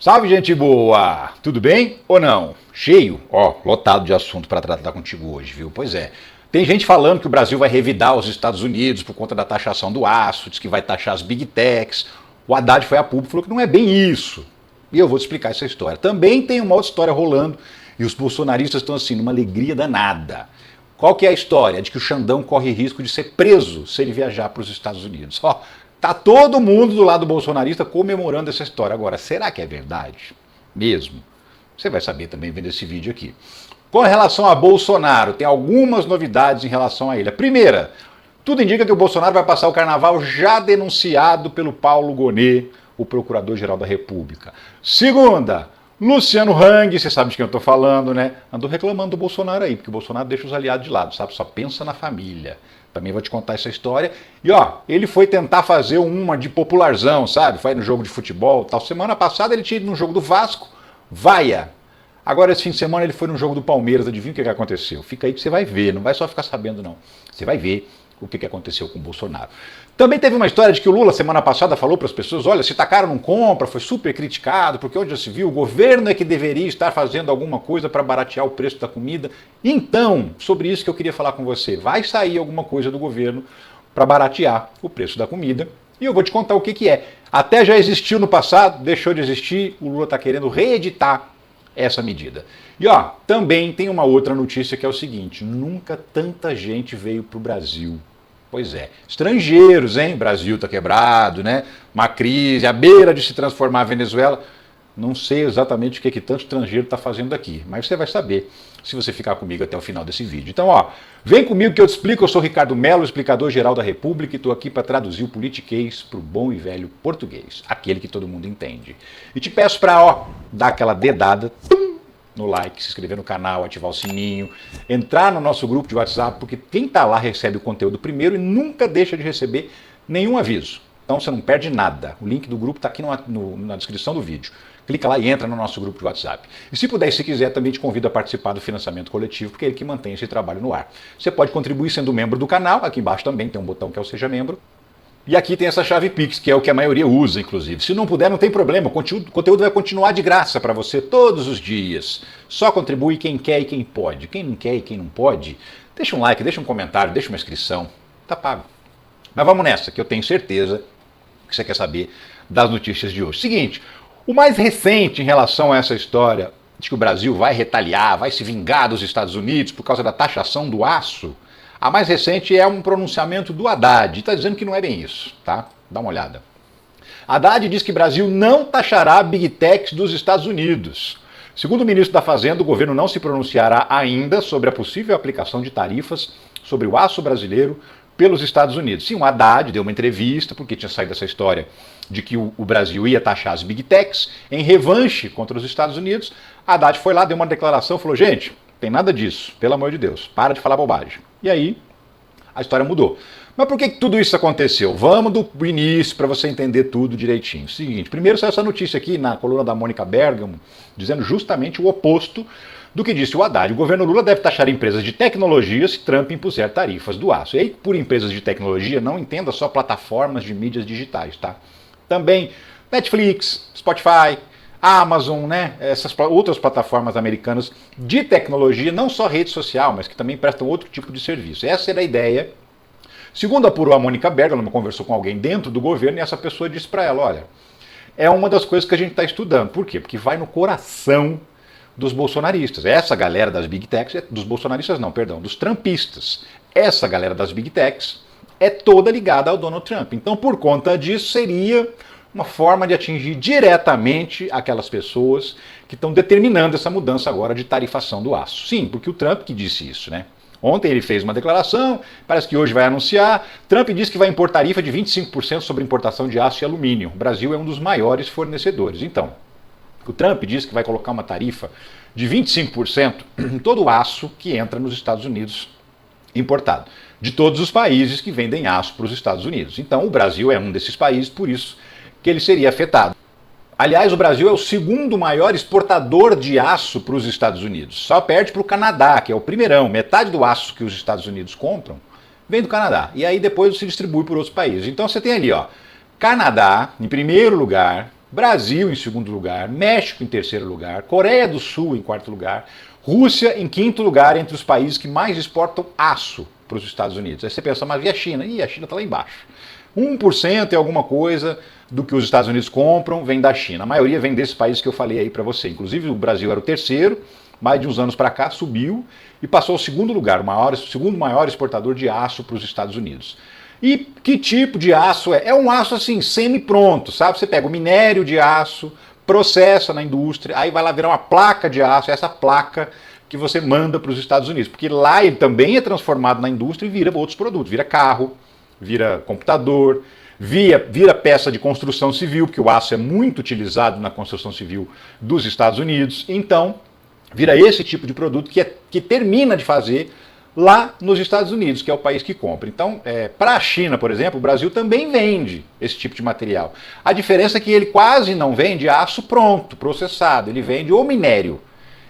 Salve, gente boa! Tudo bem ou não? Cheio? Ó, lotado de assunto para tratar contigo hoje, viu? Pois é. Tem gente falando que o Brasil vai revidar os Estados Unidos por conta da taxação do aço, diz que vai taxar as big techs. O Haddad foi a público e falou que não é bem isso. E eu vou te explicar essa história. Também tem uma outra história rolando e os bolsonaristas estão assim, numa alegria danada. Qual que é a história? De que o Xandão corre risco de ser preso se ele viajar para os Estados Unidos. Ó, tá todo mundo do lado bolsonarista comemorando essa história. Agora, será que é verdade? Mesmo? Você vai saber também vendo esse vídeo aqui. Com relação a Bolsonaro, tem algumas novidades em relação a ele. A primeira, tudo indica que o Bolsonaro vai passar o carnaval já denunciado pelo Paulo Gonet, o Procurador-Geral da República. Segunda, Luciano Hang, você sabe de quem eu estou falando, né? Andou reclamando do Bolsonaro aí, porque o Bolsonaro deixa os aliados de lado, sabe? Só pensa na família. Também vou te contar essa história. E ó, ele foi tentar fazer uma de popularzão, sabe? Foi no jogo de futebol tal. Semana passada ele tinha ido no jogo do Vasco, vaia. Agora esse fim de semana ele foi no jogo do Palmeiras, adivinha o que aconteceu? Fica aí que você vai ver, não vai só ficar sabendo não. Você vai ver o que aconteceu com o Bolsonaro. Também teve uma história de que o Lula, semana passada, falou para as pessoas, olha, se tá caro não compra, foi super criticado, porque onde já se viu, o governo é que deveria estar fazendo alguma coisa para baratear o preço da comida. Então, sobre isso que eu queria falar com você, vai sair alguma coisa do governo para baratear o preço da comida, e eu vou te contar o que é. Até já existiu no passado, deixou de existir, o Lula está querendo reeditar essa medida. E ó, também tem uma outra notícia que é o seguinte, nunca tanta gente veio para o Brasil. Pois é, estrangeiros, hein? Brasil está quebrado, né? Uma crise, à beira de se transformar a Venezuela. Não sei exatamente o que tanto estrangeiro está fazendo aqui, mas você vai saber se você ficar comigo até o final desse vídeo. Então, ó, vem comigo que eu te explico. Eu sou Ricardo Mello, explicador-geral da República, e estou aqui para traduzir o politiquês para o bom e velho português, aquele que todo mundo entende. E te peço para, ó, dar aquela dedada no like, se inscrever no canal, ativar o sininho, entrar no nosso grupo de WhatsApp, porque quem está lá recebe o conteúdo primeiro e nunca deixa de receber nenhum aviso. Então você não perde nada. O link do grupo está aqui na descrição do vídeo. Clica lá e entra no nosso grupo de WhatsApp. E se puder e se quiser, também te convido a participar do financiamento coletivo, porque é ele que mantém esse trabalho no ar. Você pode contribuir sendo membro do canal, aqui embaixo também tem um botão que é o Seja Membro. E aqui tem essa chave Pix, que é o que a maioria usa, inclusive. Se não puder, não tem problema. O conteúdo vai continuar de graça para você todos os dias. Só contribui quem quer e quem pode. Quem não quer e quem não pode, deixa um like, deixa um comentário, deixa uma inscrição. Tá pago. Mas vamos nessa, que eu tenho certeza que você quer saber das notícias de hoje. Seguinte, o mais recente em relação a essa história de que o Brasil vai retaliar, vai se vingar dos Estados Unidos por causa da taxação do aço, a mais recente é um pronunciamento do Haddad, está dizendo que não é bem isso, tá? Dá uma olhada. Haddad diz que o Brasil não taxará Big Techs dos Estados Unidos. Segundo o ministro da Fazenda, o governo não se pronunciará ainda sobre a possível aplicação de tarifas sobre o aço brasileiro pelos Estados Unidos. Sim, o Haddad deu uma entrevista, porque tinha saído essa história de que o Brasil ia taxar as Big Techs em revanche contra os Estados Unidos. Haddad foi lá, deu uma declaração, falou, gente, tem nada disso, pelo amor de Deus, para de falar bobagem. E aí, a história mudou. Mas por que tudo isso aconteceu? Vamos do início para você entender tudo direitinho. Seguinte, primeiro saiu essa notícia aqui na coluna da Mônica Bergamo, dizendo justamente o oposto do que disse o Haddad. O governo Lula deve taxar empresas de tecnologia se Trump impuser tarifas do aço. E aí, por empresas de tecnologia, não entenda só plataformas de mídias digitais, tá? Também Netflix, Spotify, Amazon, né? Essas outras plataformas americanas de tecnologia, não só rede social, mas que também prestam outro tipo de serviço. Essa era a ideia. Segundo apurou a Mônica Bergamo, ela conversou com alguém dentro do governo e essa pessoa disse para ela, olha, é uma das coisas que a gente está estudando. Por quê? Porque vai no coração dos bolsonaristas. Essa galera das Big Techs, dos bolsonaristas não, perdão, dos trumpistas. Essa galera das Big Techs é toda ligada ao Donald Trump. Então, por conta disso, seria uma forma de atingir diretamente aquelas pessoas que estão determinando essa mudança agora de tarifação do aço. Sim, porque o Trump que disse isso, né? Ontem ele fez uma declaração, parece que hoje vai anunciar. Trump disse que vai impor tarifa de 25% sobre importação de aço e alumínio. O Brasil é um dos maiores fornecedores. Então, o Trump disse que vai colocar uma tarifa de 25% em todo o aço que entra nos Estados Unidos importado, de todos os países que vendem aço para os Estados Unidos. Então, o Brasil é um desses países, por isso que ele seria afetado. Aliás, o Brasil é o segundo maior exportador de aço para os Estados Unidos. Só perde para o Canadá, que é o primeirão. Metade do aço que os Estados Unidos compram vem do Canadá. E aí depois se distribui por outros países. Então você tem ali, ó, Canadá em primeiro lugar, Brasil em segundo lugar, México em terceiro lugar, Coreia do Sul em quarto lugar, Rússia em quinto lugar entre os países que mais exportam aço para os Estados Unidos. Aí você pensa, mas e a China? Ih, a China está lá embaixo. 1% é alguma coisa do que os Estados Unidos compram vem da China. A maioria vem desses países que eu falei aí para você. Inclusive o Brasil era o terceiro, mais de uns anos para cá subiu e passou ao segundo lugar, o segundo maior exportador de aço para os Estados Unidos. E que tipo de aço é? É um aço assim, semi-pronto, sabe? Você pega o minério de aço, processa na indústria, aí vai lá virar uma placa de aço, essa placa que você manda para os Estados Unidos. Porque lá ele também é transformado na indústria e vira outros produtos, vira carro, vira computador, vira peça de construção civil, porque o aço é muito utilizado na construção civil dos Estados Unidos. Então, vira esse tipo de produto que termina de fazer lá nos Estados Unidos, que é o país que compra. Então, para a China, por exemplo, o Brasil também vende esse tipo de material. A diferença é que ele quase não vende aço pronto, processado, ele vende o minério.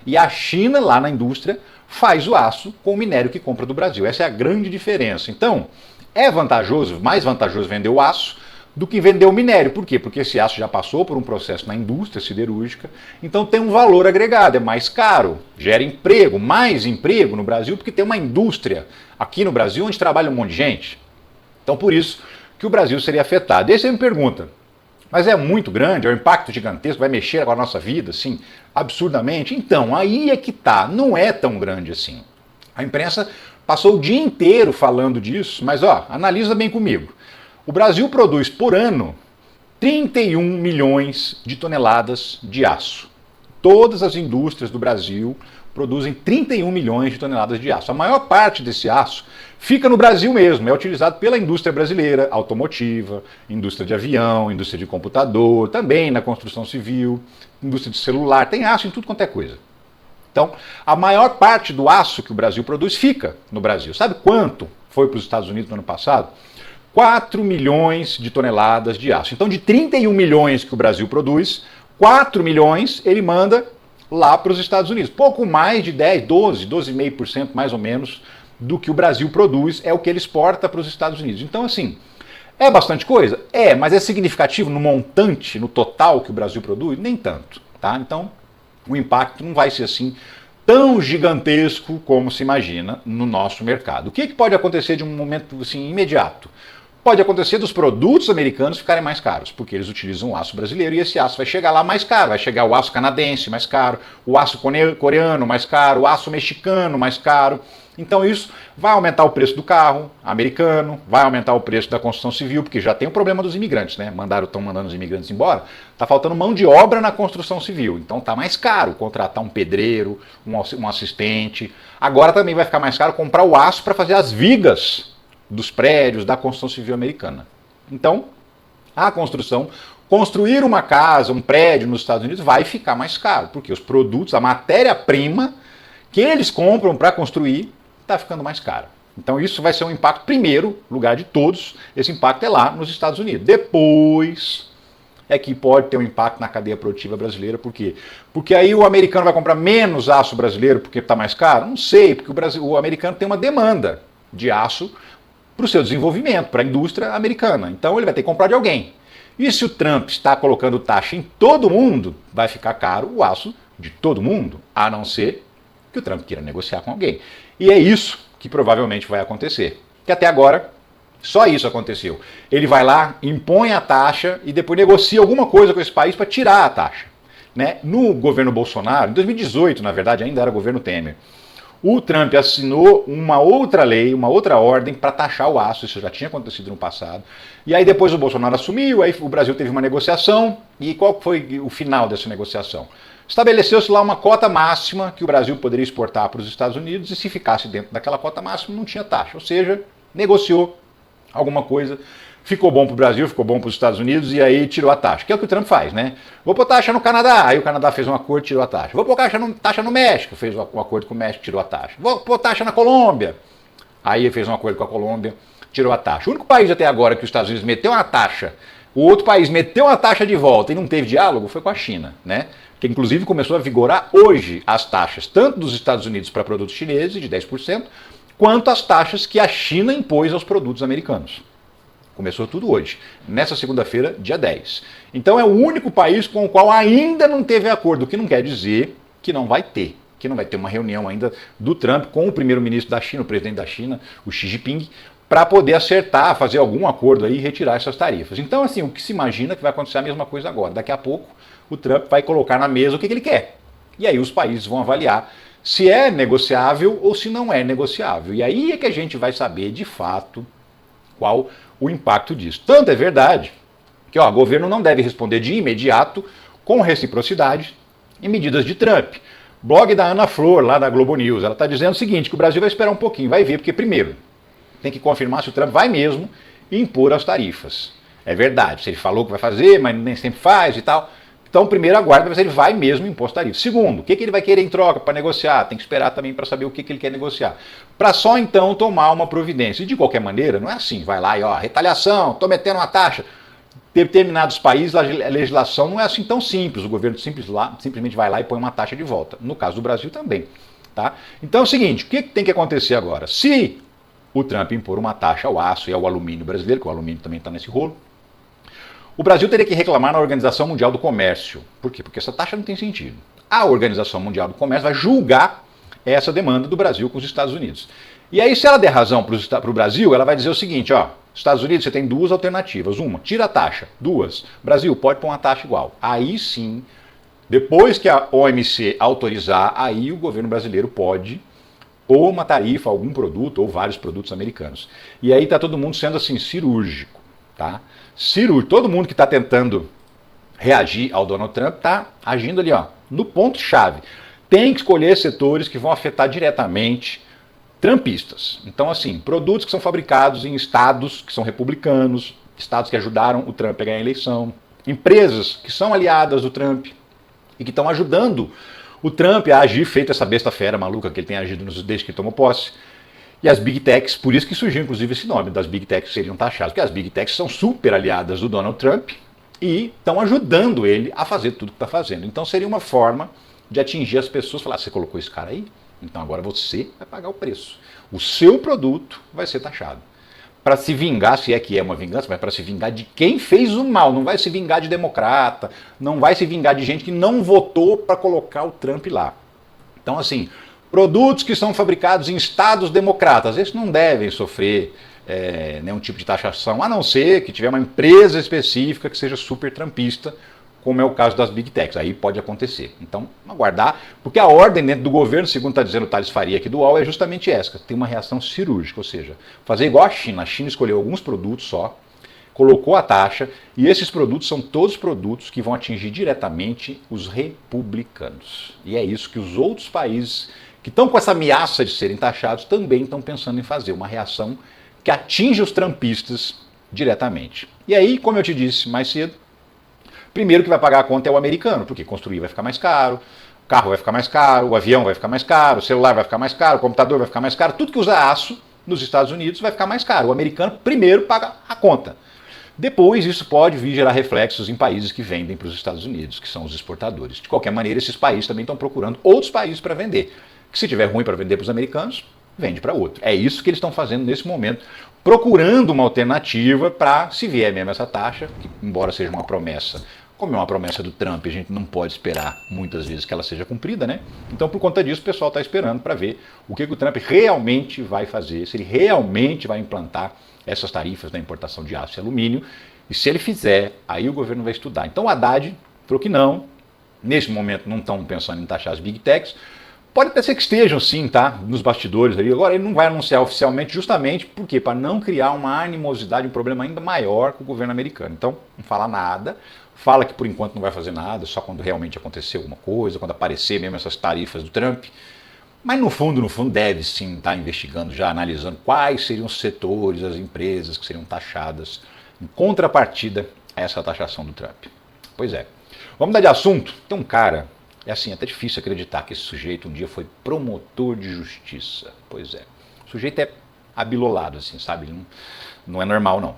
E a China, lá na indústria, faz o aço com o minério que compra do Brasil. Essa é a grande diferença. Então, é vantajoso, mais vantajoso vender o aço do que vender o minério. Por quê? Porque esse aço já passou por um processo na indústria siderúrgica, então tem um valor agregado, é mais caro, gera emprego, mais emprego no Brasil, porque tem uma indústria aqui no Brasil onde trabalha um monte de gente. Então por isso que o Brasil seria afetado. E aí você me pergunta, mas é muito grande, é um impacto gigantesco, vai mexer com a nossa vida, assim, absurdamente? Então, aí é que tá, não é tão grande assim. A imprensa passou o dia inteiro falando disso, mas ó, analisa bem comigo. O Brasil produz por ano 31 milhões de toneladas de aço. Todas as indústrias do Brasil produzem 31 milhões de toneladas de aço. A maior parte desse aço fica no Brasil mesmo, é utilizado pela indústria brasileira, automotiva, indústria de avião, indústria de computador, também na construção civil, indústria de celular, tem aço em tudo quanto é coisa. Então, a maior parte do aço que o Brasil produz fica no Brasil. Sabe quanto foi para os Estados Unidos no ano passado? 4 milhões de toneladas de aço. Então, de 31 milhões que o Brasil produz, 4 milhões ele manda lá para os Estados Unidos. Pouco mais de 10, 12,5% mais ou menos do que o Brasil produz é o que ele exporta para os Estados Unidos. Então, assim, é bastante coisa? É, mas é significativo no montante, no total que o Brasil produz? Nem tanto, tá? Então, o impacto não vai ser assim tão gigantesco como se imagina no nosso mercado. O que pode acontecer de um momento assim, imediato? Pode acontecer dos produtos americanos ficarem mais caros, porque eles utilizam o aço brasileiro e esse aço vai chegar lá mais caro. Vai chegar o aço canadense mais caro, o aço coreano mais caro, o aço mexicano mais caro. Então isso vai aumentar o preço do carro americano, vai aumentar o preço da construção civil, porque já tem o problema dos imigrantes, né? Estão mandando os imigrantes embora, está faltando mão de obra na construção civil. Então está mais caro contratar um pedreiro, um assistente. Agora também vai ficar mais caro comprar o aço para fazer as vigas dos prédios da construção civil americana. Então, a construir uma casa, um prédio nos Estados Unidos vai ficar mais caro, porque os produtos, a matéria-prima que eles compram para construir está ficando mais caro. Então isso vai ser um impacto, primeiro lugar de todos, esse impacto é lá nos Estados Unidos. Depois é que pode ter um impacto na cadeia produtiva brasileira, por quê? Porque aí o americano vai comprar menos aço brasileiro porque está mais caro? Não sei, porque o americano tem uma demanda de aço para o seu desenvolvimento, para a indústria americana. Então ele vai ter que comprar de alguém. E se o Trump está colocando taxa em todo mundo, vai ficar caro o aço de todo mundo, a não ser que o Trump queira negociar com alguém. E é isso que provavelmente vai acontecer. Que até agora, só isso aconteceu. Ele vai lá, impõe a taxa e depois negocia alguma coisa com esse país para tirar a taxa. Né? No governo Bolsonaro, em 2018, na verdade, ainda era governo Temer, o Trump assinou uma outra lei, uma outra ordem para taxar o aço, isso já tinha acontecido no passado. E aí depois o Bolsonaro assumiu, aí o Brasil teve uma negociação, e qual foi o final dessa negociação? Estabeleceu-se lá uma cota máxima que o Brasil poderia exportar para os Estados Unidos, e se ficasse dentro daquela cota máxima não tinha taxa, ou seja, negociou alguma coisa. Ficou bom para o Brasil, ficou bom para os Estados Unidos e aí tirou a taxa. Que é o que o Trump faz, né? Vou pôr taxa no Canadá, aí o Canadá fez um acordo e tirou a taxa. Vou pôr taxa no México, fez um acordo com o México e tirou a taxa. Vou pôr taxa na Colômbia, aí ele fez um acordo com a Colômbia, tirou a taxa. O único país até agora que os Estados Unidos meteu uma taxa, o outro país meteu uma taxa de volta e não teve diálogo foi com a China, né? Que inclusive começou a vigorar hoje as taxas, tanto dos Estados Unidos para produtos chineses, de 10%, quanto as taxas que a China impôs aos produtos americanos. Começou tudo hoje, nessa segunda-feira, dia 10. Então é o único país com o qual ainda não teve acordo, o que não quer dizer que não vai ter. Que não vai ter uma reunião ainda do Trump com o primeiro-ministro da China, o presidente da China, o Xi Jinping, para poder acertar, fazer algum acordo aí e retirar essas tarifas. Então, assim, o que se imagina que vai acontecer a mesma coisa agora. Daqui a pouco, o Trump vai colocar na mesa o que ele quer. E aí os países vão avaliar se é negociável ou se não é negociável. E aí é que a gente vai saber, de fato, qual o impacto disso. Tanto é verdade que o governo não deve responder de imediato com reciprocidade em medidas de Trump. Blog da Ana Flor, lá da Globo News, ela está dizendo o seguinte, que o Brasil vai esperar um pouquinho, vai ver, porque primeiro tem que confirmar se o Trump vai mesmo impor as tarifas. É verdade, se ele falou que vai fazer, mas nem sempre faz e tal. Então, primeiro aguarda para ver se ele vai mesmo impor as tarifas. Segundo, o que ele vai querer em troca para negociar? Tem que esperar também para saber o que ele quer negociar. Para só então tomar uma providência. E de qualquer maneira, não é assim, vai lá e retaliação, estou metendo uma taxa. Determinados países, a legislação não é assim tão simples. O governo simplesmente vai lá e põe uma taxa de volta. No caso do Brasil também. Tá? Então é o seguinte, o que tem que acontecer agora? Se o Trump impor uma taxa ao aço e ao alumínio brasileiro, que o alumínio também está nesse rolo, o Brasil teria que reclamar na Organização Mundial do Comércio. Por quê? Porque essa taxa não tem sentido. A Organização Mundial do Comércio vai julgar essa demanda do Brasil com os Estados Unidos. E aí, se ela der razão para o Brasil, ela vai dizer o seguinte, Estados Unidos, você tem duas alternativas. Uma, tira a taxa. Duas, Brasil, pode pôr uma taxa igual. Aí sim, depois que a OMC autorizar, aí o governo brasileiro pode pôr uma tarifa, algum produto ou vários produtos americanos. E aí está todo mundo sendo assim, cirúrgico. Tá? Todo mundo que está tentando reagir ao Donald Trump está agindo ali no ponto-chave. Tem que escolher setores que vão afetar diretamente trumpistas. Então, assim, produtos que são fabricados em estados que são republicanos, estados que ajudaram o Trump a ganhar a eleição, empresas que são aliadas do Trump e que estão ajudando o Trump a agir feito essa besta fera maluca que ele tem agido desde que tomou posse. E as Big Techs, por isso que surgiu inclusive esse nome, das Big Techs seriam taxadas, porque as Big Techs são super aliadas do Donald Trump e estão ajudando ele a fazer tudo que está fazendo. Então seria uma forma de atingir as pessoas, falar, você colocou esse cara aí? Então agora você vai pagar o preço. O seu produto vai ser taxado. Para se vingar, se é que é uma vingança, mas para se vingar de quem fez o mal. Não vai se vingar de democrata, não vai se vingar de gente que não votou para colocar o Trump lá. Então assim, produtos que são fabricados em estados democratas, esses não devem sofrer nenhum tipo de taxação, a não ser que tiver uma empresa específica que seja super trumpista, como é o caso das Big Techs. Aí pode acontecer. Então, aguardar, porque a ordem dentro do governo, segundo está dizendo o Thales Faria aqui do UOL, é justamente essa, tem uma reação cirúrgica, ou seja, fazer igual a China. A China escolheu alguns produtos só, colocou a taxa, e esses produtos são todos produtos que vão atingir diretamente os republicanos. E é isso que os outros países que estão com essa ameaça de serem taxados também estão pensando em fazer, uma reação que atinge os trumpistas diretamente. E aí, como eu te disse mais cedo, primeiro que vai pagar a conta é o americano, porque construir vai ficar mais caro, o carro vai ficar mais caro, o avião vai ficar mais caro, o celular vai ficar mais caro, o computador vai ficar mais caro, tudo que usa aço nos Estados Unidos vai ficar mais caro. O americano primeiro paga a conta. Depois isso pode vir gerar reflexos em países que vendem para os Estados Unidos, que são os exportadores. De qualquer maneira, esses países também estão procurando outros países para vender. Que se tiver ruim para vender para os americanos, vende para outro. É isso que eles estão fazendo nesse momento, procurando uma alternativa para, se vier mesmo essa taxa, que embora seja uma promessa, como é uma promessa do Trump, a gente não pode esperar muitas vezes que ela seja cumprida, né? Então, por conta disso, o pessoal está esperando para ver o que o Trump realmente vai fazer, se ele realmente vai implantar essas tarifas da importação de aço e alumínio, e se ele fizer, aí o governo vai estudar. Então, o Haddad falou que não, nesse momento não estão pensando em taxar as Big Techs. Pode até ser que estejam sim, tá? Nos bastidores ali. Agora ele não vai anunciar oficialmente justamente por quê? Para não criar uma animosidade, um problema ainda maior com o governo americano. Então, não fala nada, fala que por enquanto não vai fazer nada, só quando realmente acontecer alguma coisa, quando aparecer mesmo essas tarifas do Trump. Mas no fundo, deve sim estar investigando, já analisando quais seriam os setores, as empresas que seriam taxadas em contrapartida a essa taxação do Trump. Pois é. Vamos mudar de assunto? Tem um cara... É assim, até difícil acreditar que esse sujeito um dia foi promotor de justiça. Pois é. O sujeito é abilolado, assim, sabe? Não é normal, não.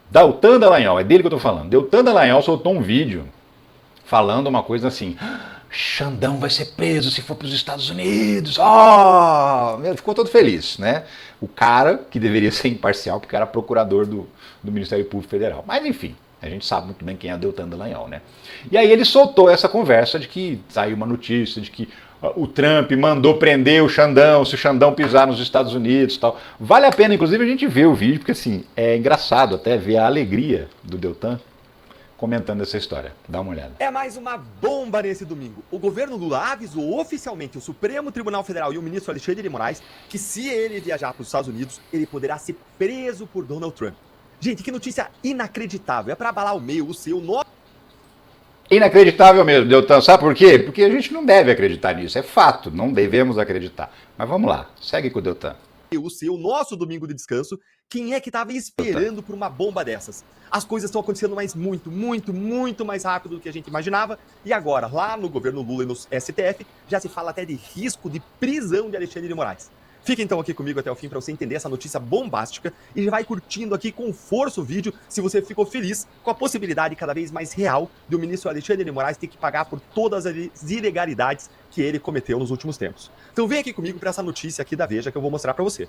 Deltan Dallagnol, é dele que eu tô falando. Deltan Dallagnol soltou um vídeo falando uma coisa assim... Xandão vai ser preso se for para os Estados Unidos. Oh! Ficou todo feliz, né? O cara que deveria ser imparcial, porque era procurador do Ministério Público Federal. Mas enfim, a gente sabe muito bem quem é Deltan Dallagnol, né? E aí ele soltou essa conversa de que saiu uma notícia de que o Trump mandou prender o Xandão, se o Xandão pisar nos Estados Unidos e tal. Vale a pena, inclusive, a gente ver o vídeo, porque assim, é engraçado até ver a alegria do Deltan comentando essa história. Dá uma olhada. É mais uma bomba nesse domingo. O governo Lula avisou oficialmente o Supremo Tribunal Federal e o ministro Alexandre de Moraes que se ele viajar para os Estados Unidos, ele poderá ser preso por Donald Trump. Gente, que notícia inacreditável. É para abalar o meu, o seu, o nosso... Inacreditável mesmo, Deltan. Sabe por quê? Porque a gente não deve acreditar nisso. É fato, não devemos acreditar. Mas vamos lá, segue com o Deltan. O seu, nosso domingo de descanso, quem é que estava esperando por uma bomba dessas? As coisas estão acontecendo muito mais rápido do que a gente imaginava. E agora, lá no governo Lula e no STF, já se fala até de risco de prisão de Alexandre de Moraes. Fica então aqui comigo até o fim para você entender essa notícia bombástica e já vai curtindo aqui com força o vídeo se você ficou feliz com a possibilidade cada vez mais real do ministro Alexandre de Moraes ter que pagar por todas as ilegalidades que ele cometeu nos últimos tempos. Então vem aqui comigo para essa notícia aqui da Veja que eu vou mostrar para você.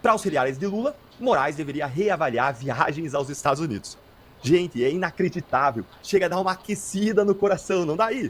Para auxiliares de Lula, Moraes deveria reavaliar viagens aos Estados Unidos. Gente, é inacreditável. Chega a dar uma aquecida no coração, não dá aí?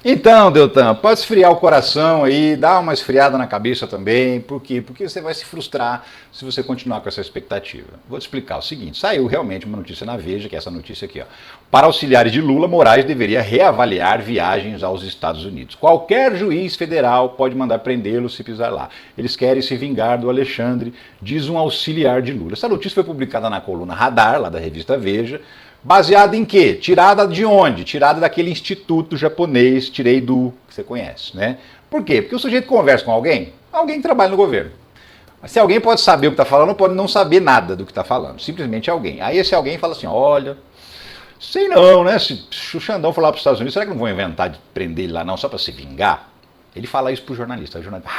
Então, Deltan, pode esfriar o coração aí, dar uma esfriada na cabeça também. Por quê? Porque você vai se frustrar se você continuar com essa expectativa. Vou te explicar o seguinte, saiu realmente uma notícia na Veja, que é essa notícia aqui, ó. Para auxiliares de Lula, Moraes deveria reavaliar viagens aos Estados Unidos. Qualquer juiz federal pode mandar prendê-lo se pisar lá. Eles querem se vingar do Alexandre, diz um auxiliar de Lula. Essa notícia foi publicada na coluna Radar, lá da revista Veja. Baseada em quê? Tirada de onde? Tirada daquele instituto japonês, tirei do que você conhece, né? Por quê? Porque o sujeito conversa com alguém que trabalha no governo. Se alguém pode saber o que está falando, pode não saber nada do que está falando, simplesmente alguém. Aí esse alguém fala assim, olha, sei não, né? Se o Xandão for lá para os Estados Unidos, será que não vão inventar de prender ele lá não, só para se vingar? Ele fala isso pro jornalista, o jornalista,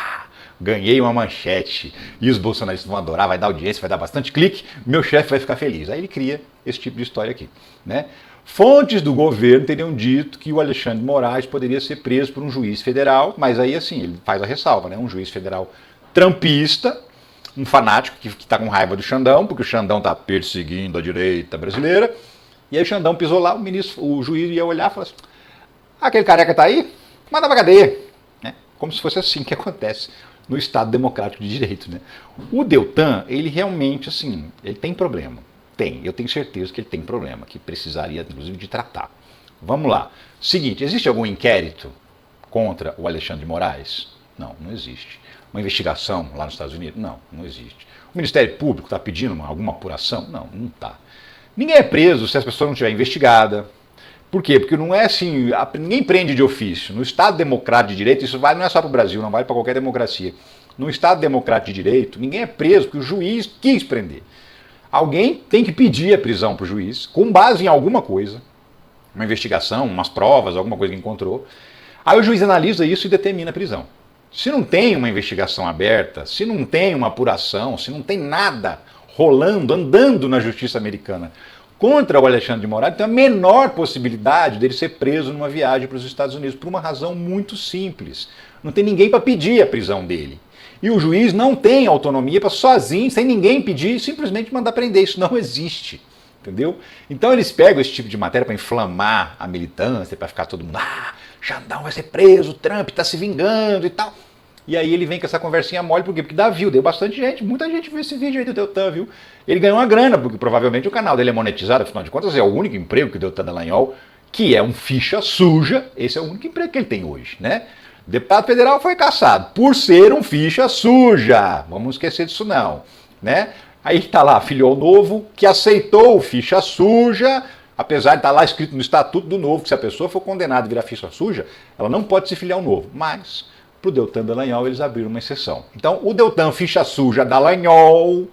ganhei uma manchete e os bolsonaristas vão adorar, vai dar audiência, vai dar bastante clique, meu chefe vai ficar feliz. Aí ele cria esse tipo de história aqui, né? Fontes do governo teriam dito que o Alexandre de Moraes poderia ser preso por um juiz federal, mas aí assim, ele faz a ressalva, né? Um juiz federal trumpista, um fanático que está com raiva do Xandão, porque o Xandão está perseguindo a direita brasileira, e aí o Xandão pisou lá, o juiz ia olhar e falar assim, aquele careca está aí, manda pra cadeia, né? Como se fosse assim que acontece no Estado Democrático de Direito, né? O Deltan, ele realmente, assim, ele tem problema. Eu tenho certeza que ele tem problema, que precisaria, inclusive, de tratar. Vamos lá. Seguinte, existe algum inquérito contra o Alexandre de Moraes? Não, não existe. Uma investigação lá nos Estados Unidos? Não, não existe. O Ministério Público está pedindo alguma apuração? Não, não está. Ninguém é preso se as pessoas não estiverem investigadas. Por quê? Porque não é assim, ninguém prende de ofício. No Estado Democrático de Direito, isso vale, não é só para o Brasil, não vale para qualquer democracia. No Estado Democrático de Direito, ninguém é preso porque o juiz quis prender. Alguém tem que pedir a prisão para o juiz, com base em alguma coisa, uma investigação, umas provas, alguma coisa que encontrou. Aí o juiz analisa isso e determina a prisão. Se não tem uma investigação aberta, se não tem uma apuração, se não tem nada rolando, andando na justiça americana contra o Alexandre de Moraes, tem a menor possibilidade dele ser preso numa viagem para os Estados Unidos, por uma razão muito simples. Não tem ninguém para pedir a prisão dele. E o juiz não tem autonomia para sozinho, sem ninguém pedir, simplesmente mandar prender. Isso não existe. Entendeu? Então eles pegam esse tipo de matéria para inflamar a militância, para ficar todo mundo, Xandão vai ser preso, Trump está se vingando e tal. E aí ele vem com essa conversinha mole, por quê? Porque dá view, deu bastante gente, muita gente viu esse vídeo aí do Deltan, viu? Ele ganhou uma grana, porque provavelmente o canal dele é monetizado, afinal de contas é o único emprego que o Deltan Dallagnol, que é um ficha suja, esse é o único emprego que ele tem hoje, né? Deputado federal foi cassado por ser um ficha suja, vamos esquecer disso não, né? Aí está lá, filiou novo, que aceitou o ficha suja, apesar de estar lá escrito no Estatuto do Novo, que se a pessoa for condenada a virar ficha suja, ela não pode se filiar ao novo, mas para o Deltan Dallagnol eles abriram uma exceção. Então o Deltan ficha suja Dallagnol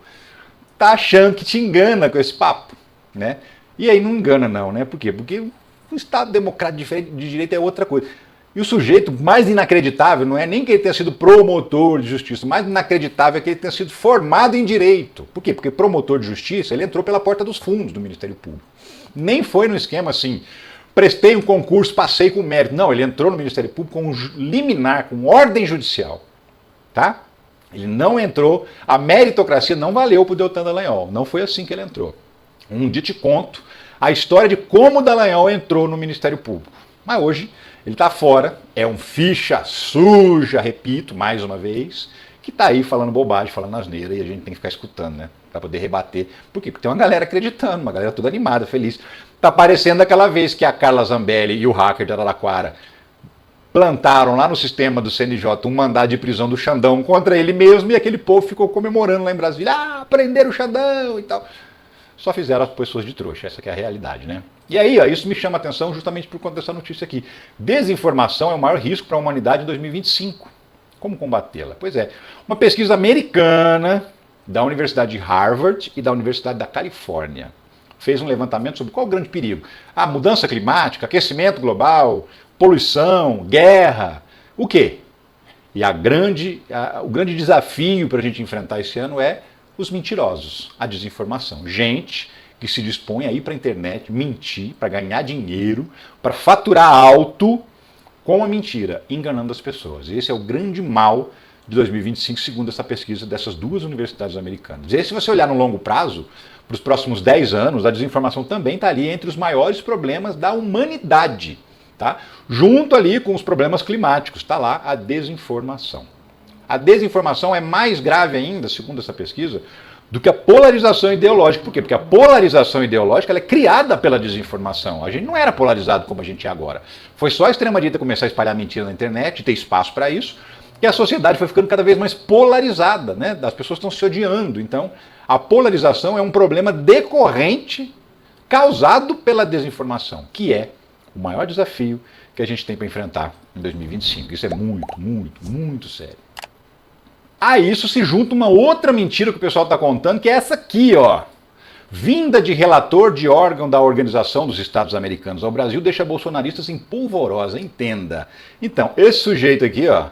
tá achando que te engana com esse papo, né? E aí não engana não, né? Por quê? Porque o Estado Democrático de Direito é outra coisa. E o sujeito mais inacreditável não é nem que ele tenha sido promotor de justiça, o mais inacreditável é que ele tenha sido formado em direito. Por quê? Porque promotor de justiça, ele entrou pela porta dos fundos do Ministério Público. Nem foi no esquema assim, prestei um concurso, passei com mérito. Não, ele entrou no Ministério Público com um liminar, com ordem judicial. Tá? Ele não entrou, a meritocracia não valeu para o Deltan Dallagnol. Não foi assim que ele entrou. Um dia te conto a história de como o Dallagnol entrou no Ministério Público. Mas hoje ele está fora, é um ficha suja, repito mais uma vez, que está aí falando bobagem, falando asneira, e a gente tem que ficar escutando, né? Para poder rebater. Por quê? Porque tem uma galera acreditando, uma galera toda animada, feliz. Tá parecendo aquela vez que a Carla Zambelli e o hacker de Araraquara plantaram lá no sistema do CNJ um mandado de prisão do Xandão contra ele mesmo, e aquele povo ficou comemorando lá em Brasília, prenderam o Xandão e tal. Só fizeram as pessoas de trouxa, essa que é a realidade, né? E aí, ó, isso me chama a atenção justamente por conta dessa notícia aqui. Desinformação é o maior risco para a humanidade em 2025. Como combatê-la? Pois é, uma pesquisa americana da Universidade de Harvard e da Universidade da Califórnia fez um levantamento sobre qual o grande perigo. A mudança climática, aquecimento global, poluição, guerra, o quê? E o grande desafio para a gente enfrentar esse ano é os mentirosos, a desinformação. Gente que se dispõe a ir para a internet, mentir, para ganhar dinheiro, para faturar alto com a mentira, enganando as pessoas. Esse é o grande mal de 2025, segundo essa pesquisa dessas duas universidades americanas. E aí, se você olhar no longo prazo, para os próximos 10 anos, a desinformação também está ali entre os maiores problemas da humanidade. Tá? Junto ali com os problemas climáticos, está lá a desinformação. A desinformação é mais grave ainda, segundo essa pesquisa, do que a polarização ideológica. Por quê? Porque a polarização ideológica ela é criada pela desinformação. A gente não era polarizado como a gente é agora. Foi só a extrema-direita começar a espalhar mentira na internet, ter espaço para isso, que a sociedade foi ficando cada vez mais polarizada, né? As pessoas estão se odiando. Então, a polarização é um problema decorrente causado pela desinformação, que é o maior desafio que a gente tem para enfrentar em 2025. Isso é muito, muito, muito sério. A isso se junta uma outra mentira que o pessoal está contando, que é essa aqui, ó. Vinda de relator de órgão da Organização dos Estados Americanos ao Brasil deixa bolsonaristas em polvorosa, entenda. Então, esse sujeito aqui, ó,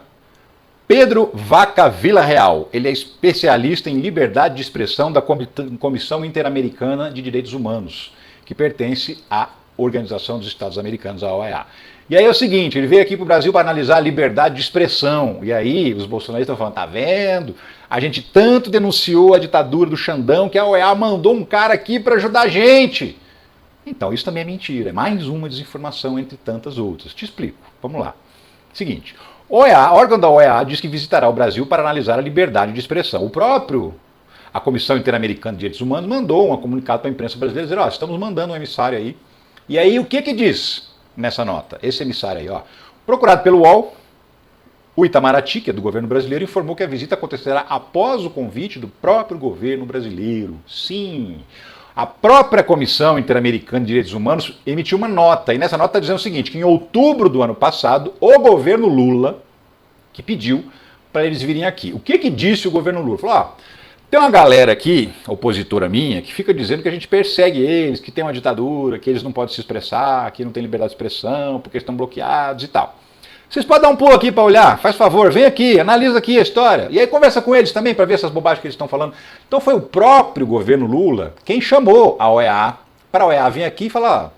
Pedro Vaca Villarreal, ele é especialista em liberdade de expressão da Comissão Interamericana de Direitos Humanos, que pertence à Organização dos Estados Americanos, a OEA. E aí é o seguinte, ele veio aqui para o Brasil para analisar a liberdade de expressão. E aí os bolsonaristas estão falando, tá vendo? A gente tanto denunciou a ditadura do Xandão que a OEA mandou um cara aqui para ajudar a gente. Então isso também é mentira, é mais uma desinformação entre tantas outras. Te explico, vamos lá. Seguinte, OEA, órgão da OEA diz que visitará o Brasil para analisar a liberdade de expressão. A Comissão Interamericana de Direitos Humanos mandou um comunicado para a imprensa brasileira dizendo, estamos mandando um emissário aí. E aí o que diz nessa nota? Esse emissário aí, ó, procurado pelo UOL, o Itamaraty, que é do governo brasileiro, informou que a visita acontecerá após o convite do próprio governo brasileiro. Sim, a própria Comissão Interamericana de Direitos Humanos emitiu uma nota, e nessa nota está dizendo o seguinte, que em outubro do ano passado, o governo Lula, que pediu para eles virem aqui. O que disse o governo Lula? Falou, tem uma galera aqui, opositora minha, que fica dizendo que a gente persegue eles, que tem uma ditadura, que eles não podem se expressar, que não tem liberdade de expressão, porque estão bloqueados e tal. Vocês podem dar um pulo aqui para olhar? Faz favor, vem aqui, analisa aqui a história. E aí conversa com eles também para ver essas bobagens que eles estão falando. Então foi o próprio governo Lula quem chamou a OEA para a OEA vir aqui e falar,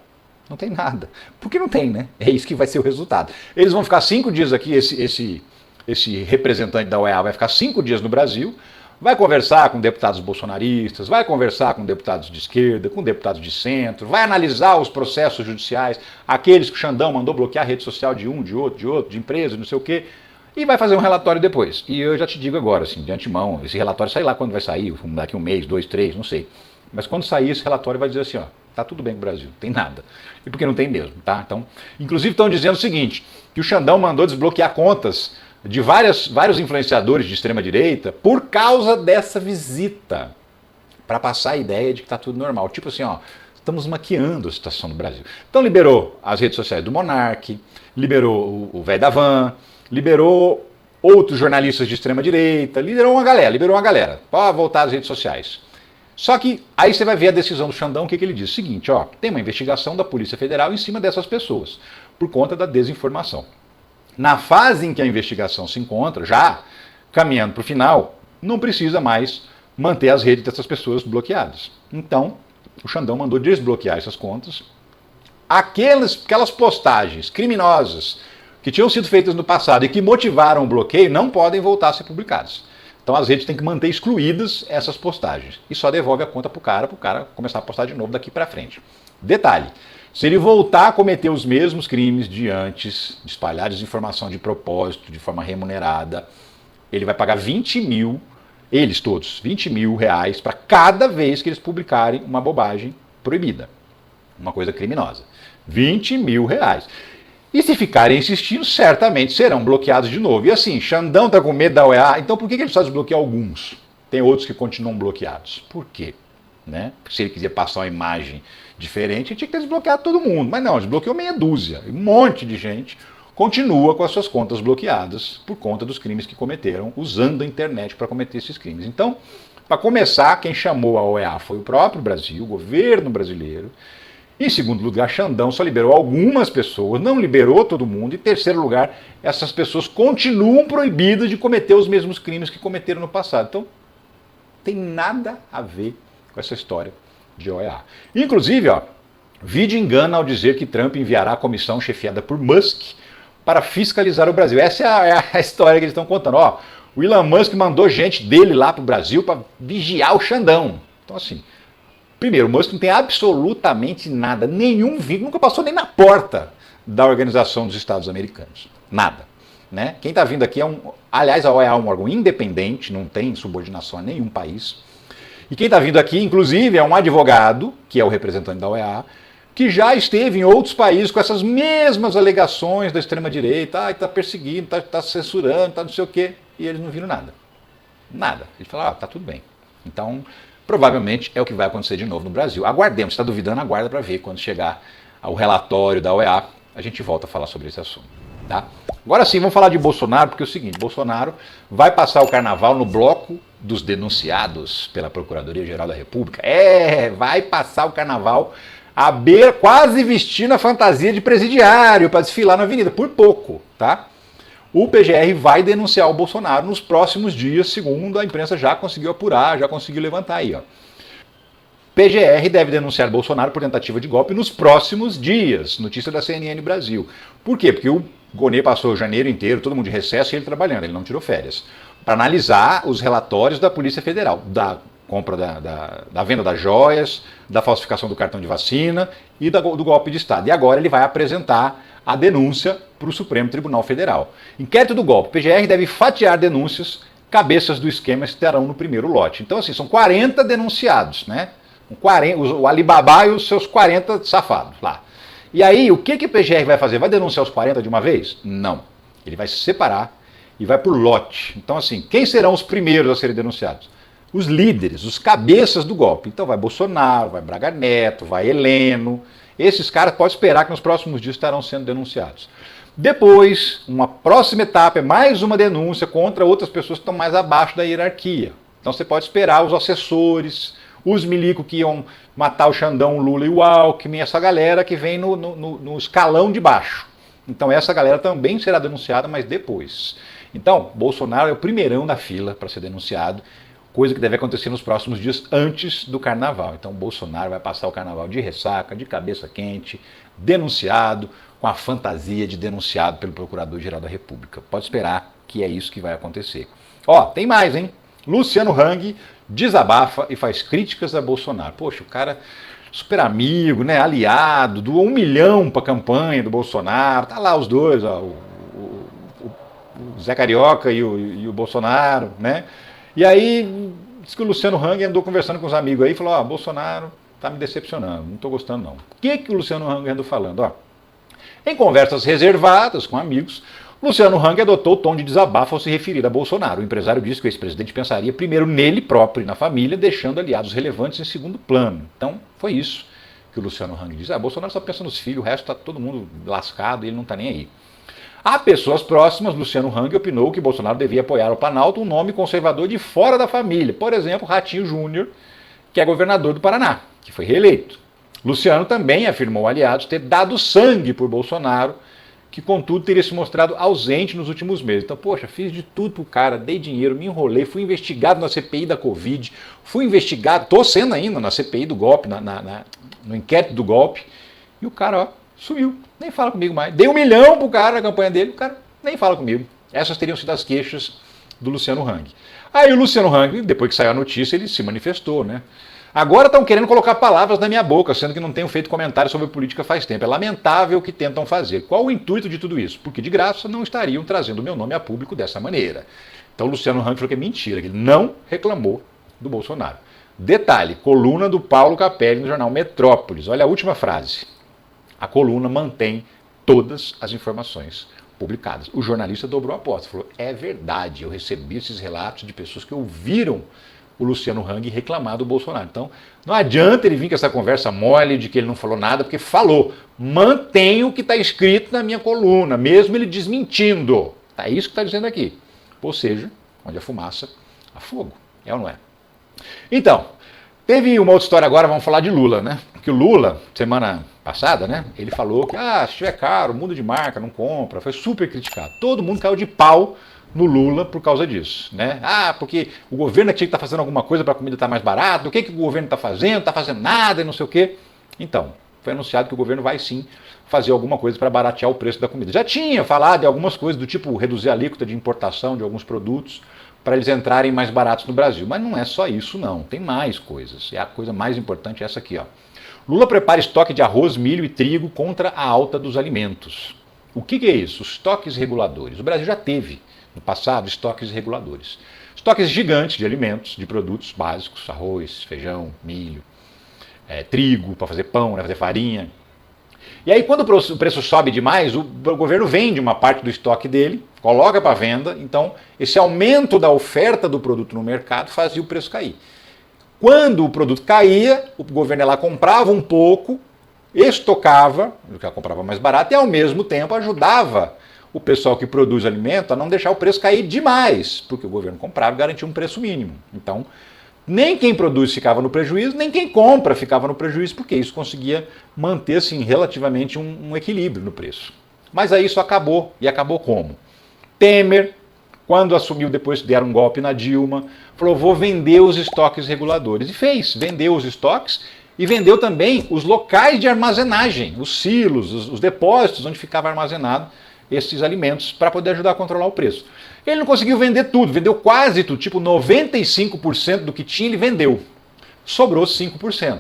não tem nada. Porque não tem, né? É isso que vai ser o resultado. Eles vão ficar 5 dias aqui, esse representante da OEA vai ficar 5 dias no Brasil, vai conversar com deputados bolsonaristas, vai conversar com deputados de esquerda, com deputados de centro, vai analisar os processos judiciais, aqueles que o Xandão mandou bloquear a rede social de um, de outro, de empresa, não sei o quê, e vai fazer um relatório depois. E eu já te digo agora, assim, de antemão, esse relatório sai lá quando vai sair, daqui um mês, 2, 3, não sei. Mas quando sair esse relatório vai dizer assim, tá tudo bem com o Brasil, não tem nada. E porque não tem mesmo, tá? Então, inclusive estão dizendo o seguinte, que o Xandão mandou desbloquear contas de vários influenciadores de extrema-direita por causa dessa visita, para passar a ideia de que está tudo normal. Tipo assim, estamos maquiando a situação do Brasil. Então liberou as redes sociais do Monark, liberou o velho da Van, liberou outros jornalistas de extrema-direita, liberou uma galera, para voltar às redes sociais. Só que aí você vai ver a decisão do Xandão, o que ele diz? O seguinte, tem uma investigação da Polícia Federal em cima dessas pessoas, por conta da desinformação. Na fase em que a investigação se encontra, já caminhando para o final, não precisa mais manter as redes dessas pessoas bloqueadas. Então, o Xandão mandou desbloquear essas contas aquelas postagens criminosas que tinham sido feitas no passado e que motivaram o bloqueio não podem voltar a ser publicadas. Então as redes têm que manter excluídas essas postagens e só devolve a conta para o cara começar a postar de novo daqui para frente. Detalhe, se ele voltar a cometer os mesmos crimes de antes, de espalhar desinformação de propósito, de forma remunerada, ele vai pagar 20 mil, eles todos, 20 mil reais para cada vez que eles publicarem uma bobagem proibida, uma coisa criminosa. 20 mil reais. E se ficarem insistindo, certamente serão bloqueados de novo. E assim, Xandão está com medo da OEA, então por que ele só desbloqueia alguns? Tem outros que continuam bloqueados. Por quê? Né? Se ele quiser passar uma imagem diferente, ele tinha que ter desbloqueado todo mundo. Mas não, desbloqueou meia dúzia. Um monte de gente continua com as suas contas bloqueadas por conta dos crimes que cometeram, usando a internet para cometer esses crimes. Então, para começar, quem chamou a OEA foi o próprio Brasil, o governo brasileiro. Em segundo lugar, Xandão só liberou algumas pessoas, não liberou todo mundo. Em terceiro lugar, essas pessoas continuam proibidas de cometer os mesmos crimes que cometeram no passado. Então, tem nada a ver com essa história de OEA. Inclusive, vide engana ao dizer que Trump enviará a comissão chefiada por Musk para fiscalizar o Brasil. Essa é a história que eles estão contando. O Elon Musk mandou gente dele lá para o Brasil para vigiar o Xandão. Então, assim, primeiro, o Musk não tem absolutamente nada, nenhum vínculo, nunca passou nem na porta da Organização dos Estados Americanos. Nada. Né? Quem está vindo aqui aliás, a OEA é um órgão independente, não tem subordinação a nenhum país. E quem está vindo aqui, inclusive, é um advogado, que é o representante da OEA, que já esteve em outros países com essas mesmas alegações da extrema-direita, está perseguindo, está censurando, está não sei o quê, e eles não viram nada. Nada. Eles falaram, está tudo bem. Então, provavelmente é o que vai acontecer de novo no Brasil. Aguardemos, está duvidando, aguarda para ver quando chegar ao relatório da OEA, a gente volta a falar sobre esse assunto. Tá? Agora sim, vamos falar de Bolsonaro, porque é o seguinte, Bolsonaro vai passar o carnaval no bloco dos denunciados pela Procuradoria-Geral da República. Vai passar o carnaval quase vestindo a fantasia de presidiário para desfilar na avenida, por pouco, tá? O PGR vai denunciar o Bolsonaro nos próximos dias, segundo a imprensa já conseguiu apurar, já conseguiu levantar aí, PGR deve denunciar Bolsonaro por tentativa de golpe nos próximos dias. Notícia da CNN Brasil. Por quê? Porque o Gonê passou o janeiro inteiro, todo mundo de recesso, e ele trabalhando, ele não tirou férias, para analisar os relatórios da Polícia Federal, da compra da venda das joias, da falsificação do cartão de vacina e do golpe de Estado. E agora ele vai apresentar a denúncia para o Supremo Tribunal Federal. Inquérito do golpe. PGR deve fatiar denúncias, cabeças do esquema estarão no primeiro lote. Então, assim, são 40 denunciados, né? O Alibaba e os seus 40 safados lá. E aí, o que o PGR vai fazer? Vai denunciar os 40 de uma vez? Não. Ele vai se separar e vai por lote. Então, assim, quem serão os primeiros a serem denunciados? Os líderes, os cabeças do golpe. Então vai Bolsonaro, vai Braga Neto, vai Heleno. Esses caras pode esperar que nos próximos dias estarão sendo denunciados. Depois, uma próxima etapa é mais uma denúncia contra outras pessoas que estão mais abaixo da hierarquia. Então você pode esperar os assessores, os milicos que iam matar o Xandão, o Lula e o Alckmin, essa galera que vem no escalão de baixo. Então essa galera também será denunciada, mas depois. Então, Bolsonaro é o primeirão da fila para ser denunciado, coisa que deve acontecer nos próximos dias antes do carnaval. Então Bolsonaro vai passar o carnaval de ressaca, de cabeça quente, denunciado, com a fantasia de denunciado pelo Procurador-Geral da República. Pode esperar que é isso que vai acontecer. Tem mais, hein? Luciano Hang desabafa e faz críticas a Bolsonaro. Poxa, o cara super amigo, né, aliado, doou 1 milhão para a campanha do Bolsonaro, tá lá os dois, o Zé Carioca e o Bolsonaro, né? E aí, diz que o Luciano Hang andou conversando com os amigos aí e falou, Bolsonaro tá me decepcionando, não tô gostando não. O que o Luciano Hang andou falando? Em conversas reservadas com amigos, Luciano Hang adotou o tom de desabafo ao se referir a Bolsonaro. O empresário disse que o ex-presidente pensaria primeiro nele próprio e na família, deixando aliados relevantes em segundo plano. Então, foi isso que o Luciano Hang disse. Bolsonaro só pensa nos filhos, o resto está todo mundo lascado e ele não está nem aí. A pessoas próximas, Luciano Hang opinou que Bolsonaro devia apoiar ao Planalto um nome conservador de fora da família. Por exemplo, Ratinho Júnior, que é governador do Paraná, que foi reeleito. Luciano também afirmou aliados ter dado sangue por Bolsonaro, que contudo teria se mostrado ausente nos últimos meses. Então, poxa, fiz de tudo pro cara, dei dinheiro, me enrolei, fui investigado na CPI da Covid, fui investigado, estou sendo ainda na CPI do golpe, no inquérito do golpe, E o cara, ó, sumiu, nem fala comigo mais. Dei 1 milhão pro cara na campanha dele, o cara nem fala comigo. Essas teriam sido as queixas do Luciano Hang. Aí o Luciano Hang, depois que saiu a notícia, ele se manifestou, né? Agora estão querendo colocar palavras na minha boca, sendo que não tenho feito comentário sobre política faz tempo. É lamentável o que tentam fazer. Qual o intuito de tudo isso? Porque de graça não estariam trazendo o meu nome a público dessa maneira. Então o Luciano Hang falou que é mentira, que ele não reclamou do Bolsonaro. Detalhe, coluna do Paulo Capelli no jornal Metrópolis. Olha a última frase. A coluna mantém todas as informações publicadas. O jornalista dobrou a aposta, falou, é verdade, eu recebi esses relatos de pessoas que ouviram o Luciano Hang reclamar do Bolsonaro. Então, não adianta ele vir com essa conversa mole de que ele não falou nada, porque falou. Mantém o que está escrito na minha coluna, mesmo ele desmentindo. É isso que está dizendo aqui. Ou seja, onde a fumaça, há fogo. É ou não é? Então, teve uma outra história agora, vamos falar de Lula, né? Porque o Lula, semana passada, né? Ele falou que, se estiver caro, muda de marca, não compra. Foi super criticado. Todo mundo caiu de pau no Lula por causa disso, né? Porque o governo tinha que estar fazendo alguma coisa para a comida estar mais barata, o que o governo está fazendo? Não está fazendo nada e não sei o quê. Então, foi anunciado que o governo vai sim fazer alguma coisa para baratear o preço da comida. Já tinha falado de algumas coisas do tipo reduzir a alíquota de importação de alguns produtos para eles entrarem mais baratos no Brasil. Mas não é só isso não, tem mais coisas. E a coisa mais importante é essa aqui, ó. Lula prepara estoque de arroz, milho e trigo contra a alta dos alimentos. O que é isso? Os estoques reguladores. O Brasil já teve no passado estoques reguladores. Estoques gigantes de alimentos, de produtos básicos, arroz, feijão, milho, trigo para fazer pão, fazer farinha. E aí quando o preço sobe demais, o governo vende uma parte do estoque dele, coloca para venda, então esse aumento da oferta do produto no mercado fazia o preço cair. Quando o produto caía, o governo ia lá, comprava um pouco, estocava, porque comprava mais barato, e ao mesmo tempo ajudava o pessoal que produz alimento a não deixar o preço cair demais, porque o governo comprava e garantia um preço mínimo. Então, nem quem produz ficava no prejuízo, nem quem compra ficava no prejuízo, porque isso conseguia manter assim, relativamente um equilíbrio no preço. Mas aí isso acabou, e acabou como? Temer, quando assumiu, depois deram um golpe na Dilma, falou, vou vender os estoques reguladores. E fez, vendeu os estoques e vendeu também os locais de armazenagem, os silos, os depósitos onde ficava armazenado esses alimentos para poder ajudar a controlar o preço. Ele não conseguiu vender tudo, vendeu quase tudo, tipo 95% do que tinha ele vendeu. Sobrou 5%.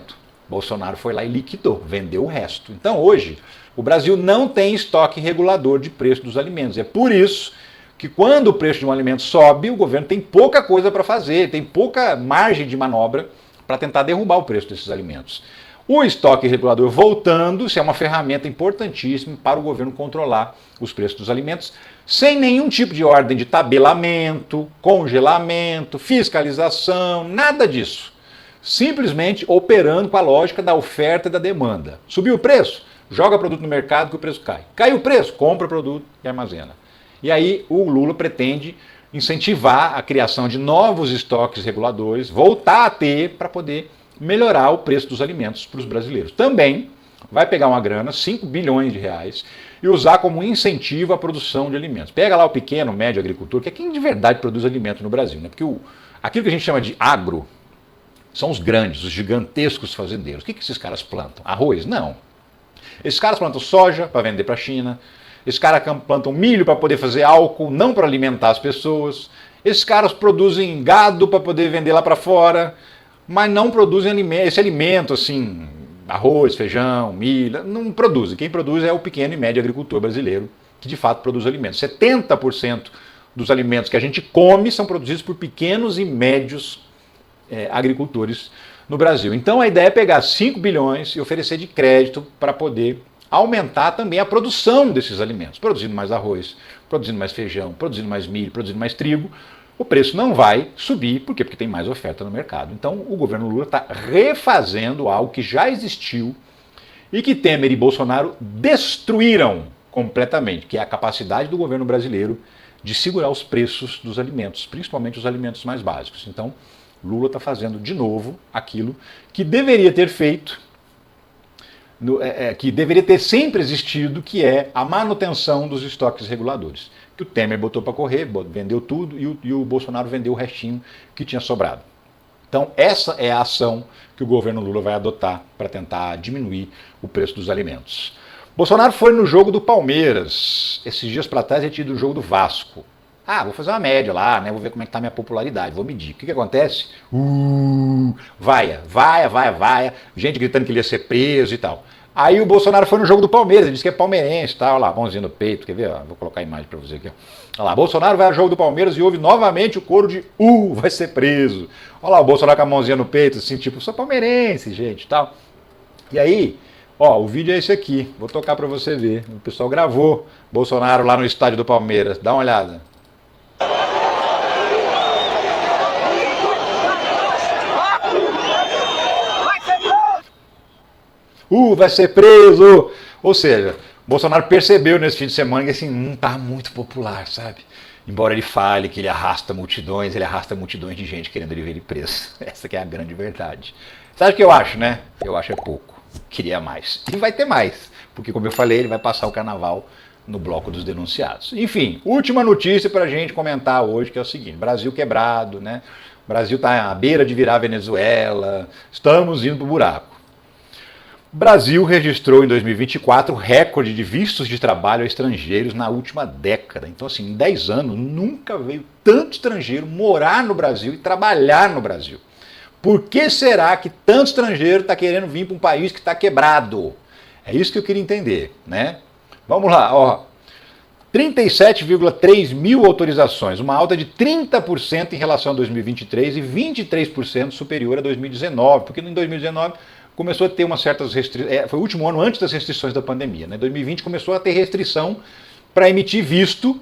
Bolsonaro foi lá e liquidou, vendeu o resto. Então hoje, o Brasil não tem estoque regulador de preço dos alimentos. É por isso que quando o preço de um alimento sobe, o governo tem pouca coisa para fazer, tem pouca margem de manobra para tentar derrubar o preço desses alimentos. O estoque regulador voltando, isso é uma ferramenta importantíssima para o governo controlar os preços dos alimentos, sem nenhum tipo de ordem de tabelamento, congelamento, fiscalização, nada disso. Simplesmente operando com a lógica da oferta e da demanda. Subiu o preço? Joga produto no mercado que o preço cai. Caiu o preço? Compra o produto e armazena. E aí o Lula pretende incentivar a criação de novos estoques reguladores, voltar a ter para poder melhorar o preço dos alimentos para os brasileiros. Também vai pegar uma grana, 5 bilhões de reais, e usar como incentivo a produção de alimentos. Pega lá o pequeno, médio agricultor, que é quem de verdade produz alimento no Brasil, né? Porque aquilo que a gente chama de agro são os grandes, os gigantescos fazendeiros. O que esses caras plantam? Arroz? Não. Esses caras plantam soja para vender para a China, esses caras plantam milho para poder fazer álcool, não para alimentar as pessoas, esses caras produzem gado para poder vender lá para fora, mas não produzem esse alimento assim, arroz, feijão, milho, não produzem. Quem produz é o pequeno e médio agricultor brasileiro, que de fato produz alimentos. 70% dos alimentos que a gente come são produzidos por pequenos e médios agricultores no Brasil. Então a ideia é pegar 5 bilhões e oferecer de crédito para poder aumentar também a produção desses alimentos, produzindo mais arroz, produzindo mais feijão, produzindo mais milho, produzindo mais trigo. O preço não vai subir, por quê? Porque tem mais oferta no mercado. Então o governo Lula está refazendo algo que já existiu e que Temer e Bolsonaro destruíram completamente, que é a capacidade do governo brasileiro de segurar os preços dos alimentos, principalmente os alimentos mais básicos. Então Lula está fazendo de novo aquilo que deveria ter feito, que deveria ter sempre existido, que é a manutenção dos estoques reguladores. Que o Temer botou para correr, vendeu tudo e o Bolsonaro vendeu o restinho que tinha sobrado. Então essa é a ação que o governo Lula vai adotar para tentar diminuir o preço dos alimentos. Bolsonaro foi no jogo do Palmeiras. Esses dias para trás ele tinha ido no jogo do Vasco. Ah, vou fazer uma média lá, né? Vou ver como é que tá a minha popularidade, vou medir. O que acontece? Vaia. Gente gritando que ele ia ser preso e tal. Aí o Bolsonaro foi no jogo do Palmeiras, ele disse que é palmeirense, tá? Olha lá, mãozinha no peito, quer ver? Vou colocar a imagem para você aqui. Olha lá, Bolsonaro vai ao jogo do Palmeiras e ouve novamente o coro de vai ser preso. Olha lá, o Bolsonaro com a mãozinha no peito, assim, tipo, sou palmeirense, gente, tal. E aí, ó, o vídeo é esse aqui, vou tocar para você ver. O pessoal gravou Bolsonaro lá no estádio do Palmeiras, dá uma olhada. Vai ser preso! Ou seja, Bolsonaro percebeu nesse fim de semana que assim, não está muito popular, sabe? Embora ele fale que ele arrasta multidões de gente querendo ele ver ele preso. Essa que é a grande verdade. Sabe o que eu acho, né? Eu acho é pouco. Queria mais. E vai ter mais. Porque, como eu falei, ele vai passar o carnaval no bloco dos denunciados. Enfim, última notícia para a gente comentar hoje, que é o seguinte. Brasil quebrado, né? O Brasil está à beira de virar Venezuela. Estamos indo para o buraco. O Brasil registrou em 2024 recorde de vistos de trabalho a estrangeiros na última década. Então, assim, em 10 anos, nunca veio tanto estrangeiro morar no Brasil e trabalhar no Brasil. Por que será que tanto estrangeiro está querendo vir para um país que está quebrado? É isso que eu queria entender, né? Vamos lá, ó. 37,3 mil autorizações, uma alta de 30% em relação a 2023 e 23% superior a 2019, porque em 2019 começou a ter umas certas restrições, foi o último ano antes das restrições da pandemia, né? 2020 começou a ter restrição para emitir visto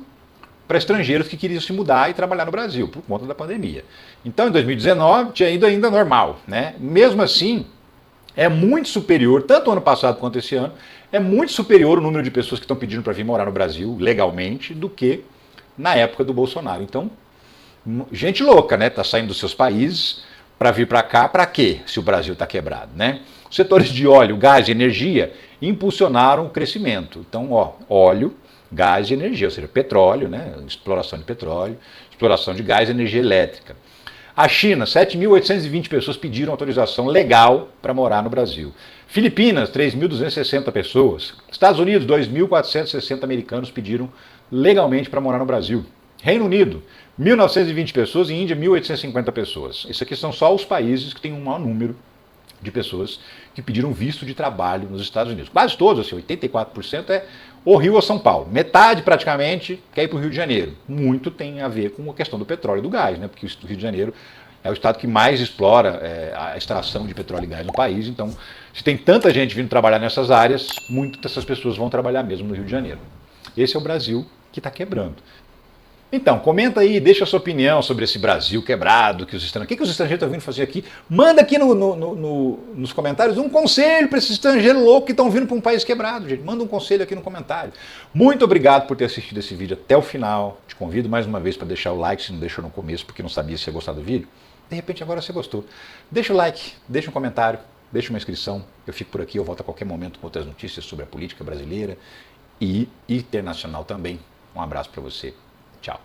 para estrangeiros que queriam se mudar e trabalhar no Brasil, por conta da pandemia. Então, em 2019, tinha ido ainda normal, né? Mesmo assim, é muito superior, tanto o ano passado quanto esse ano, é muito superior o número de pessoas que estão pedindo para vir morar no Brasil, legalmente, do que na época do Bolsonaro. Então, gente louca, né? Está saindo dos seus países para vir para cá, para quê? Se o Brasil está quebrado, né? Os setores de óleo, gás e energia impulsionaram o crescimento. Então, ó, óleo, gás e energia, ou seja, petróleo, né? Exploração de petróleo, exploração de gás e energia elétrica. A China, 7.820 pessoas pediram autorização legal para morar no Brasil. Filipinas, 3.260 pessoas. Estados Unidos, 2.460 americanos pediram legalmente para morar no Brasil. Reino Unido, 1.920 pessoas e Índia, 1.850 pessoas. Esses aqui são só os países que têm um maior número de pessoas que pediram visto de trabalho nos Estados Unidos. Quase todos, assim, 84% é o Rio ou São Paulo. Metade, praticamente, quer ir para o Rio de Janeiro. Muito tem a ver com a questão do petróleo e do gás, né? Porque o Rio de Janeiro é o estado que mais explora a extração de petróleo e gás no país. Então, se tem tanta gente vindo trabalhar nessas áreas, muitas dessas pessoas vão trabalhar mesmo no Rio de Janeiro. Esse é o Brasil que está quebrando. Então, comenta aí, deixa a sua opinião sobre esse Brasil quebrado, que os estrangeiros, o que os estrangeiros estão vindo fazer aqui. Manda aqui nos comentários um conselho para esses estrangeiros loucos que estão vindo para um país quebrado, gente. Manda um conselho aqui no comentário. Muito obrigado por ter assistido esse vídeo até o final. Te convido mais uma vez para deixar o like, se não deixou no começo, porque não sabia se ia gostar do vídeo. De repente agora você gostou. Deixa o like, deixa um comentário, deixa uma inscrição. Eu fico por aqui, eu volto a qualquer momento com outras notícias sobre a política brasileira e internacional também. Um abraço para você. Tchau.